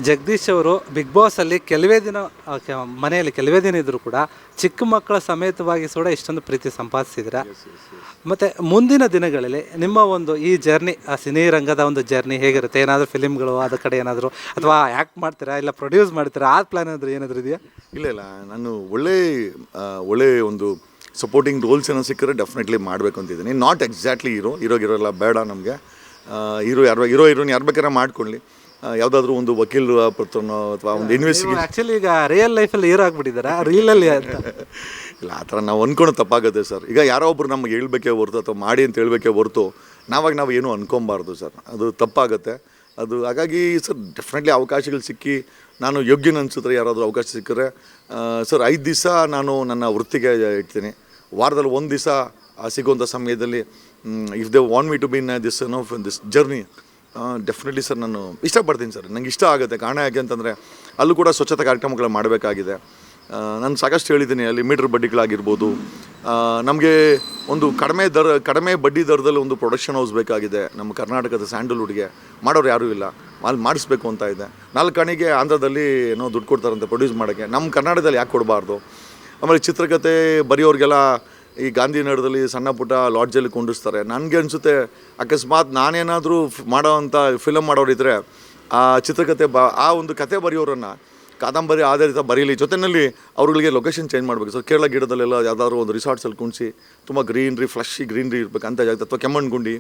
ಜಗದೀಶ್ ಅವರು ಬಿಗ್ ಬಾಸಲ್ಲಿ ಕೆಲವೇ ದಿನ ಮನೆಯಲ್ಲಿ ಕೆಲವೇ ದಿನ ಇದ್ದರೂ ಕೂಡ ಚಿಕ್ಕ ಮಕ್ಕಳ ಸಮೇತವಾಗಿ ಕೂಡ ಇಷ್ಟೊಂದು ಪ್ರೀತಿ ಸಂಪಾದಿಸಿದ್ರ. ಮತ್ತು ಮುಂದಿನ ದಿನಗಳಲ್ಲಿ ನಿಮ್ಮ ಒಂದು ಈ ಜರ್ನಿ, ಆ ಸಿನಿ ರಂಗದ ಒಂದು ಜರ್ನಿ ಹೇಗಿರುತ್ತೆ? ಏನಾದರೂ ಫಿಲಿಮ್ಗಳು ಅದ ಕಡೆ ಏನಾದರೂ, ಅಥವಾ ಆ್ಯಕ್ಟ್ ಮಾಡ್ತೀರಾ, ಇಲ್ಲ ಪ್ರೊಡ್ಯೂಸ್ ಮಾಡ್ತೀರಾ, ಆ ಪ್ಲಾನ್ ಏನಾದರೂ ಇದೆಯಾ? ಇಲ್ಲ ನಾನು ಒಳ್ಳೆ ಒಂದು ಸಪೋರ್ಟಿಂಗ್ ರೋಲ್ಸ್ ಏನೋ ಸಿಕ್ಕರೆ ಡೆಫಿನೆಟ್ಲಿ ಮಾಡಬೇಕು ಅಂತಿದ್ದೀನಿ. ನಾಟ್ ಎಕ್ಸಾಕ್ಟ್ಲಿ ಹೀರೋಗಿರೋಲ್ಲ, ಬೇಡ ನಮಗೆ. ಹೀರೋಯಿನ್ ಯಾರು ಬೇಕಾದ್ರೆ ಮಾಡ್ಕೊಳ್ಳಿ. ಯಾವುದಾದ್ರೂ ಒಂದು ವಕೀಲ ಪತ್ರನೋ ಅಥವಾ ಒಂದು ಇನ್ವೆಸ್ಟಿಗೇಷನ್. ಆ್ಯಕ್ಚುಲಿ ಈಗ ರಿಯಲ್ ಲೈಫಲ್ಲಿ ಹೀರೋ ಆಗಿಬಿಟ್ಟಿದ್ದಾರೆ, ರೀಲಲ್ಲಿ ಅಂತ ಇಲ್ಲ, ಆ ಥರ ನಾವು ಅಂದ್ಕೊಂಡು ತಪ್ಪಾಗುತ್ತೆ ಸರ್. ಈಗ ಯಾರೋ ಒಬ್ರು ನಮಗೆ ಹೇಳ್ಬೇಕೇ ಹೊರ್ತು ಅಥವಾ ಮಾಡಿ ಅಂತ ಹೇಳ್ಬೇಕೇ ಹೊರ್ತು ನಾವು ಏನು ಅನ್ಕೊಬಾರ್ದು ಸರ್, ಅದು ತಪ್ಪಾಗುತ್ತೆ ಅದು. ಹಾಗಾಗಿ ಸರ್ ಡೆಫಿನೆಟ್ಲಿ ಅವಕಾಶಗಳು ಸಿಕ್ಕಿ ನಾನು ಯೋಗ್ಯನ ಅನಿಸಿದ್ರೆ, ಯಾರಾದರೂ ಅವಕಾಶ ಸಿಕ್ಕರೆ ಸರ್ 5 ದಿವಸ ನಾನು ನನ್ನ ವೃತ್ತಿಗೆ ಇಡ್ತೀನಿ. ವಾರದಲ್ಲಿ 1 ದಿವಸ ಸಿಗುವಂಥ ಸಮಯದಲ್ಲಿ if they want me to be in this journey, definitely sir ನಾನು ಇಷ್ಟಪಡ್ತೀನಿ ಸರ್. ನಂಗೆ ಇಷ್ಟ ಆಗುತ್ತೆ. ಕಾರಣ ಯಾಕೆ ಅಂತಂದರೆ ಅಲ್ಲೂ ಕೂಡ ಸ್ವಚ್ಛತಾ ಕಾರ್ಯಕ್ರಮಗಳು ಮಾಡಬೇಕಾಗಿದೆ. ನಾನು ಸಾಕಷ್ಟು ಹೇಳಿದ್ದೀನಿ, ಅಲ್ಲಿ ಮೀಟ್ರ್ ಬಡ್ಡಿಗಳಾಗಿರ್ಬೋದು. ನಮಗೆ ಒಂದು ಕಡಿಮೆ ಬಡ್ಡಿ ದರದಲ್ಲಿ ಒಂದು ಪ್ರೊಡಕ್ಷನ್ ಹೌಸ್ ಬೇಕಾಗಿದೆ ನಮ್ಮ ಕರ್ನಾಟಕದ ಸ್ಯಾಂಡಲ್ವುಡ್ಗೆ. ಮಾಡೋರು ಯಾರೂ ಇಲ್ಲ, ಅಲ್ಲಿ ಮಾಡಿಸ್ಬೇಕು ಅಂತ ಇದೆ. 4 ಕಣಿಗೆ ಆಂಧ್ರದಲ್ಲಿ ಏನೋ ದುಡ್ಡು ಕೊಡ್ತಾರಂತೆ ಪ್ರೊಡ್ಯೂಸ್ ಮಾಡೋಕ್ಕೆ, ನಮ್ಮ ಕರ್ನಾಟಕದಲ್ಲಿ ಯಾಕೆ ಕೊಡಬಾರ್ದು? ಆಮೇಲೆ ಚಿತ್ರಕಥೆ ಬರೆಯೋರಿಗೆಲ್ಲ ಈ ಗಾಂಧಿನಗರದಲ್ಲಿ ಸಣ್ಣ ಪುಟ್ಟ ಲಾಡ್ಜಲ್ಲಿ ಕೊಂಡಿಸ್ತಾರೆ. ನನಗೆ ಅನಿಸುತ್ತೆ, ಅಕಸ್ಮಾತ್ ನಾನೇನಾದರೂ ಮಾಡೋವಂಥ ಫಿಲಮ್ ಮಾಡೋರಿದ್ದರೆ ಆ ಚಿತ್ರಕಥೆ ಆ ಒಂದು ಕತೆ ಬರೆಯೋರನ್ನು ಕಾದಂಬರಿ ಆಧಾರಿತ ಬರೀಲಿ, ಜೊತೆಯಲ್ಲಿ ಅವ್ರಿಗೆ ಲೊಕೇಶನ್ ಚೇಂಜ್ ಮಾಡಬೇಕು ಸರ್. ಕೇರಳ ಗಿಡದಲ್ಲೆಲ್ಲ ಯಾವುದಾದ್ರು ಒಂದು ರಿಸಾರ್ಟ್ಸಲ್ಲಿ ಕುಣಿಸಿ ತುಂಬ ಫ್ಲಶಿ ಗ್ರೀನ್ರಿ ಇರಬೇಕು ಅಂತ ಜಾಗ, ಅಥವಾ ಕೆಮ್ಮಣ್ಣುಗುಂಡಿ,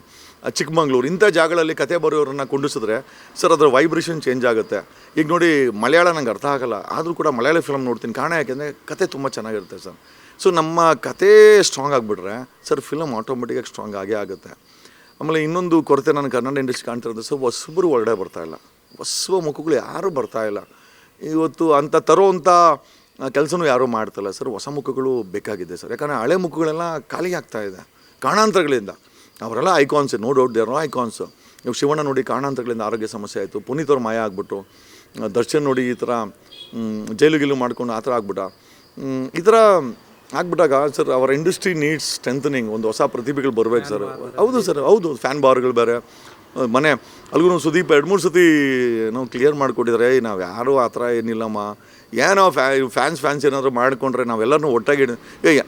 ಚಿಕ್ಕಮಂಗ್ಳೂರು, ಇಂಥ ಜಾಗಗಳಲ್ಲಿ ಕತೆ ಬರೆಯೋರನ್ನು ಕುಂಡಿಸಿದ್ರೆ ಸರ್ ಅದರ ವೈಬ್ರೇಷನ್ ಚೇಂಜ್ ಆಗುತ್ತೆ. ಈಗ ನೋಡಿ, ಮಲಯಾಳ ನಂಗೆ ಅರ್ಥ ಆಗಲ್ಲ, ಆದರೂ ಕೂಡ ಮಲಯಾಳ ಫಿಲಮ್ ನೋಡ್ತೀನಿ. ಕಾರಣ ಯಾಕೆಂದರೆ ಕತೆ ತುಂಬ ಚೆನ್ನಾಗಿರುತ್ತೆ ಸರ್. ಸೊ ನಮ್ಮ ಕತೆ ಸ್ಟ್ರಾಂಗ್ ಆಗಿಬಿಟ್ರೆ ಸರ್ ಫಿಲಮ್ ಆಟೋಮೆಟಿಕಾಗಿ ಸ್ಟ್ರಾಂಗ್ ಆಗೇ ಆಗುತ್ತೆ. ಆಮೇಲೆ ಇನ್ನೊಂದು ಕೊರತೆ ನಾನು ಕನ್ನಡ ಇಂಡಸ್ಟ್ರಿ ಕಾಣ್ತಿರೋದು ಸರ್, ಹೊಸಬರು ಹೊರಗಡೆ ಬರ್ತಾಯಿಲ್ಲ, ಹೊಸ ಮುಖಗಳು ಯಾರೂ ಬರ್ತಾಯಿಲ್ಲ. ಇವತ್ತು ಅಂತ ತರೋವಂಥ ಕೆಲಸನೂ ಯಾರೂ ಮಾಡ್ತಾಯಿಲ್ಲ ಸರ್. ಹೊಸ ಮುಖಗಳು ಬೇಕಾಗಿದೆ ಸರ್. ಯಾಕಂದರೆ ಹಳೆ ಮುಖಗಳೆಲ್ಲ ಖಾಲಿ ಆಗ್ತಾಯಿದೆ ಕಾರಣಾಂತರಗಳಿಂದ. ಅವರೆಲ್ಲ icons, no doubt there no icons. ನೀವು ಶಿವಣ್ಣ ನೋಡಿ ಕಾರಣಾಂತರಗಳಿಂದ ಆರೋಗ್ಯ ಸಮಸ್ಯೆ ಆಯಿತು. ಪುನೀತ್ ಅವ್ರು ಮಾಯ ಆಗ್ಬಿಟ್ಟು, ದರ್ಶನ್ ನೋಡಿ ಈ ಥರ ಜೈಲು ಮಾಡ್ಕೊಂಡು ಆ ಥರ ಆಗ್ಬಿಟ್ಟ. ಈ ಥರ ಆಗ್ಬಿಟ್ಟಾಗ ಸರ್ ಅವರ ಇಂಡಸ್ಟ್ರಿ ನೀಡ್ಸ್ ಸ್ಟ್ರೆಂಥನಿಂಗ್. ಒಂದು ಹೊಸ ಪ್ರತಿಭೆಗಳು ಬರಬೇಕು ಸರ್. ಹೌದು ಸರ್, ಹೌದು. ಫ್ಯಾನ್ ಬಾರ್ಗಳು ಬೇರೆ ಮನೆ ಅಲ್ಲಿಗೂ ಸುದೀಪ್ 2-3 ಸತಿ ನಾವು ಕ್ಲಿಯರ್ ಮಾಡಿಕೊಟ್ಟಿದ್ದಾರೆ. ನಾವು ಯಾರೂ ಆ ಥರ ಏನಿಲ್ಲಮ್ಮ, ಏನೋ ಫ್ಯಾನ್ಸ್ ಏನಾದರೂ ಮಾಡಿಕೊಂಡ್ರೆ ನಾವೆಲ್ಲರೂ ಒಟ್ಟಾಗಿ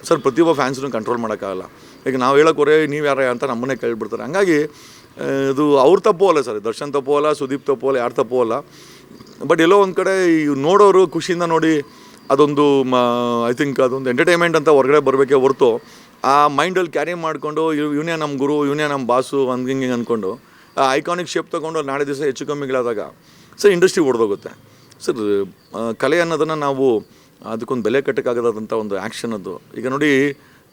ಸರ್ ಪ್ರತಿಯೊಬ್ಬ ಫ್ಯಾನ್ಸನ್ನು ಕಂಟ್ರೋಲ್ ಮಾಡೋಕ್ಕಾಗಲ್ಲ. ಈಗ ನಾವು ಹೇಳೋಕೋರೆ ನೀವು ಯಾರ ಅಂತ ನಮ್ಮನ್ನೇ ಕೇಳಿಬಿಡ್ತಾರೆ. ಹಂಗಾಗಿ ಇದು ಅವ್ರ ತಪ್ಪು ಅಲ್ಲ ಸರ್, ದರ್ಶನ್ ತಪ್ಪು ಅಲ್ಲ, ಸುದೀಪ್ ತಪ್ಪು ಅಲ್ಲ, ಯಾರು ತಪ್ಪು ಅಲ್ಲ. ಬಟ್ ಎಲ್ಲೋ ಒಂದು ಕಡೆ ನೋಡೋರು ಖುಷಿಯಿಂದ ನೋಡಿ ಅದೊಂದು ಐ ಥಿಂಕ್ ಅದೊಂದು ಎಂಟರ್ಟೈನ್ಮೆಂಟ್ ಅಂತ ಹೊರಗಡೆ ಬರಬೇಕೇ ಹೊರತು ಆ ಮೈಂಡಲ್ಲಿ ಕ್ಯಾರಿ ಮಾಡಿಕೊಂಡು ಇವನೇ ನಮ್ಮ ಗುರು, ಇವನೇ ನಮ್ಮ ಬಾಸು ಹಿಂಗೆ ಅಂದ್ಕೊಂಡು ಆ ಐಕಾನಿಕ್ ಶೇಪ್ ತೊಗೊಂಡು ನಾಳೆ ದಿವಸ ಹೆಚ್ಚು ಕಮ್ಮಿಗಳಾದಾಗ ಸರ್ ಇಂಡಸ್ಟ್ರಿ ಹೊಡೆದೋಗುತ್ತೆ ಸರ್. ಕಲೆ ಅನ್ನೋದನ್ನು ನಾವು ಅದಕ್ಕೊಂದು ಬೆಲೆ ಕಟ್ಟಕ್ಕಾಗದಂಥ ಒಂದು ಆ್ಯಕ್ಷನ್ ಅದು. ಈಗ ನೋಡಿ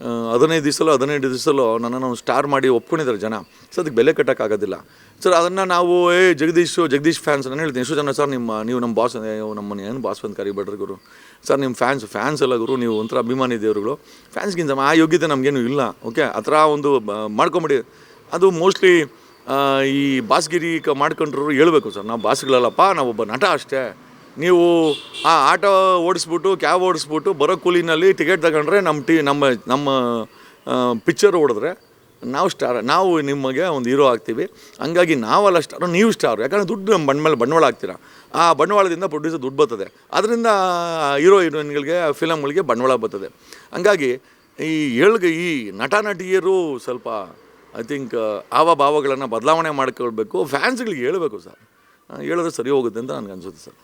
15 ದಿವಸಲ್ಲೋ ನನ್ನನ್ನು ಸ್ಟಾರ್ ಮಾಡಿ ಒಪ್ಕೊಂಡಿದ್ದಾರೆ ಜನ ಸರ್. ಅದಕ್ಕೆ ಬೆಲೆ ಕಟ್ಟೋಕ್ಕಾಗೋದಿಲ್ಲ ಸರ್. ಅದನ್ನು ನಾವು ಜಗದೀಶ್ ಫ್ಯಾನ್ಸ್ ನಾನು ಹೇಳ್ತೀನಿ, ಎಷ್ಟು ಜನ ಸರ್ ನೀವು ನಮ್ಮ ಬಾಸ್, ನಮ್ಮನ್ನು ಏನು ಬಾಸ್ ಅಂತ ಕರಿಬೇಡ್ರಿ ಗುರು ಸರ್, ನಿಮ್ಮ ಫ್ಯಾನ್ಸ್ ಎಲ್ಲ ಗುರು, ನೀವು ಒಂಥರ ಅಭಿಮಾನಿ ದೇವರುಗಳು. ಫ್ಯಾನ್ಸ್ಗಿಂತ ಆ ಯೋಗ್ಯತೆ ನಮಗೇನು ಇಲ್ಲ. ಓಕೆ, ಆ ಥರ ಒಂದು ಮಾಡ್ಕೊಂಬಿಡಿ. ಅದು ಮೋಸ್ಟ್ಲಿ ಈ ಬಾಸ್ಗಿರಿ ಮಾಡ್ಕೊಂಡ್ರು ಹೇಳ್ಬೇಕು ಸರ್, ನಾವು ಬಾಸ್ಗಳಲ್ಲಪ್ಪ, ನಾವೊಬ್ಬ ನಟ ಅಷ್ಟೇ. ನೀವು ಆ ಆಟೋ ಓಡಿಸ್ಬಿಟ್ಟು, ಕ್ಯಾಬ್ ಓಡಿಸ್ಬಿಟ್ಟು ಬರೋ ಕೂಲಿನಲ್ಲಿ ಟಿಕೆಟ್ ತಗೊಂಡ್ರೆ ನಮ್ಮ ಪಿಕ್ಚರ್ ಓಡಿದ್ರೆ ನಾವು ಸ್ಟಾರ್, ನಾವು ನಿಮಗೆ ಒಂದು ಹೀರೋ ಆಗ್ತೀವಿ. ಹಂಗಾಗಿ ನಾವಲ್ಲ ಸ್ಟಾರು, ನೀವು ಸ್ಟಾರು. ಯಾಕಂದರೆ ದುಡ್ಡು ನಮ್ಮ ಮೇಲೆ ಬಂಡವಾಳ ಹಾಕ್ತೀರಾ. ಆ ಬಂಡವಾಳದಿಂದ ಪ್ರೊಡ್ಯೂಸರ್ ದುಡ್ಡು ಬರ್ತದೆ, ಅದರಿಂದ ಹೀರೋಯಿನ್ಗಳಿಗೆ ಫಿಲಮ್ಗಳಿಗೆ ಬಂಡವಾಳ ಬರ್ತದೆ. ಹಂಗಾಗಿ ಈ ನಟ ನಟಿಯರು ಸ್ವಲ್ಪ ಐ ಥಿಂಕ್ ಭಾವಗಳನ್ನು ಬದಲಾವಣೆ ಮಾಡ್ಕೊಳ್ಬೇಕು. ಫ್ಯಾನ್ಸ್ಗಳಿಗೆ ಹೇಳಬೇಕು ಸರ್, ಹೇಳಿದ್ರೆ ಸರಿ ಹೋಗುತ್ತೆ ಅಂತ ನನಗೆ ಅನಿಸುತ್ತೆ ಸರ್.